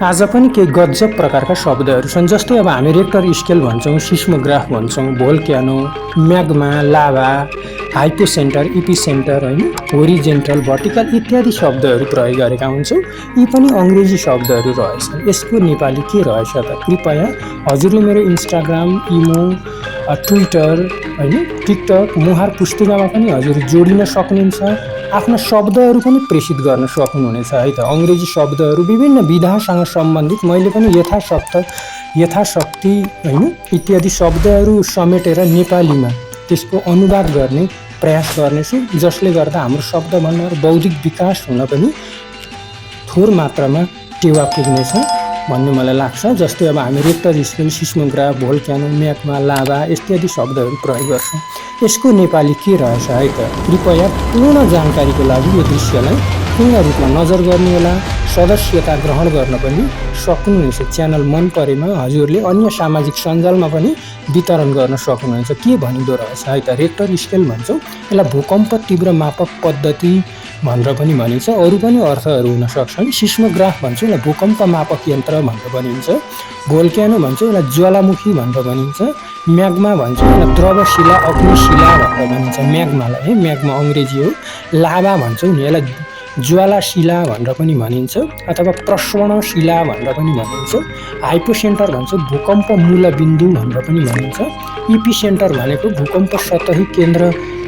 आज पनि केही गजब प्रकारका शब्दहरू छन्, जस्तै अब हामी रेक्टर स्केल भन्छौँ, सिस्मोग्राफ भन्छौँ, भोल्क्यानो, म्याग्मा, लाभा, हाइपोसेन्टर, इपिसेन्टर, होइन, होरिजेन्टल, भर्टिकल इत्यादि शब्दहरू प्रयोग गरेका हुन्छौँ। यी पनि अङ्ग्रेजी शब्दहरू रहेछन्। यसको नेपाली के रहेछ त? कृपया हजुरले मेरो इन्स्टाग्राम, इमो, ट्विटर, होइन, टिकटक, मुहार पुस्तिकामा पनि हजुर जोडिन सक्नुहुन्छ। आफ्ना शब्दहरू पनि प्रेषित गर्न सक्नुहुनेछ है त। अङ्ग्रेजी शब्दहरू विभिन्न विधासँग सम्बन्धित मैले पनि यथाशक्ति होइन इत्यादि शब्दहरू समेटेर नेपालीमा त्यसको अनुवाद गर्ने प्रयास गर्नेछु, जसले गर्दा हाम्रो शब्द भण्डार बौद्धिक विकास हुन पनि थोर मात्रामा टेवा पुग्नेछ भन्ने मलाई लाग्छ। जस्तै अब हामी रेक्टर स्केल, सिस्मोग्राफ, भोल्क्यानो, म्याग्मा, लाभा इत्यादि शब्दहरू प्रयोग गर्छौँ। यसको नेपाली के रहेछ है त? कृपया पूर्ण जानकारीको लागि यो दृश्यलाई पूर्ण रूपमा नजर गर्नुहोला। सदस्यता ग्रहण गर्न पनि सक्नुहुनेछ। च्यानल मन परेमा हजुरले अन्य सामाजिक सञ्जालमा पनि वितरण गर्न सक्नुहुन्छ। के भनिँदो रहेछ है त? रेक्टर स्केल भन्छौँ, यसलाई भूकम्प तीव्र मापक पद्धति भनेर पनि भनिन्छ। अरू पनि अर्थहरू हुन सक्छन्। सिस्मोग्राफ भन्छौँ, यसलाई भूकम्प मापक यन्त्र भनेर भनिन्छ। भोल्क्यानो भन्छौँ, यसलाई ज्वालामुखी भनेर भनिन्छ। म्याग्मा भन्छौँ, यसलाई द्रवशिला, अग्निशिला भनेर भनिन्छ। म्याग्मालाई है, म्याग्मा अङ्ग्रेजी हो। लाभा भन्छौँ नि, यसलाई ज्वालाशिला भनेर पनि भनिन्छ अथवा प्रस्वणशिला भनेर पनि भनिन्छ। हाइपोसेन्टर भन्छौँ, भूकम्प मूलबिन्दु भनेर पनि भनिन्छ। इपिसेन्टर भनेको भूकम्प सतही केन्द्र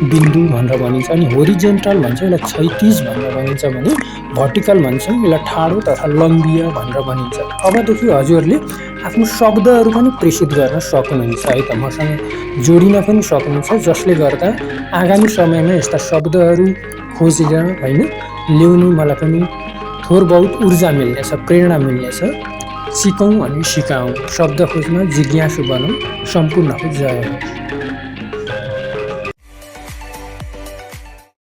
बिन्दु भनेर भनिन्छ। अनि होरिजेन्टल भन्छौँ, यसलाई क्षैतिज भनेर भनिन्छ भने भर्टिकल भन्छौँ, यसलाई ठाडो तथा लम्बीय भनेर भनिन्छ। अबदेखि हजुरले आफ्नो शब्दहरू पनि प्रेषित गर्न सक्नुहुन्छ है त, मसँग जोडिन पनि सक्नुहुन्छ, जसले गर्दा आगामी समयमा यस्ता शब्दहरू खोजेर होइन ल्याउनु मलाई पनि थोर बहुत ऊर्जा मिल्नेछ, प्रेरणा मिल्नेछ। सिकौँ अनि सिकाउँ, शब्द खोज्न जिज्ञासु बनौँ। सम्पूर्णको जय होस्।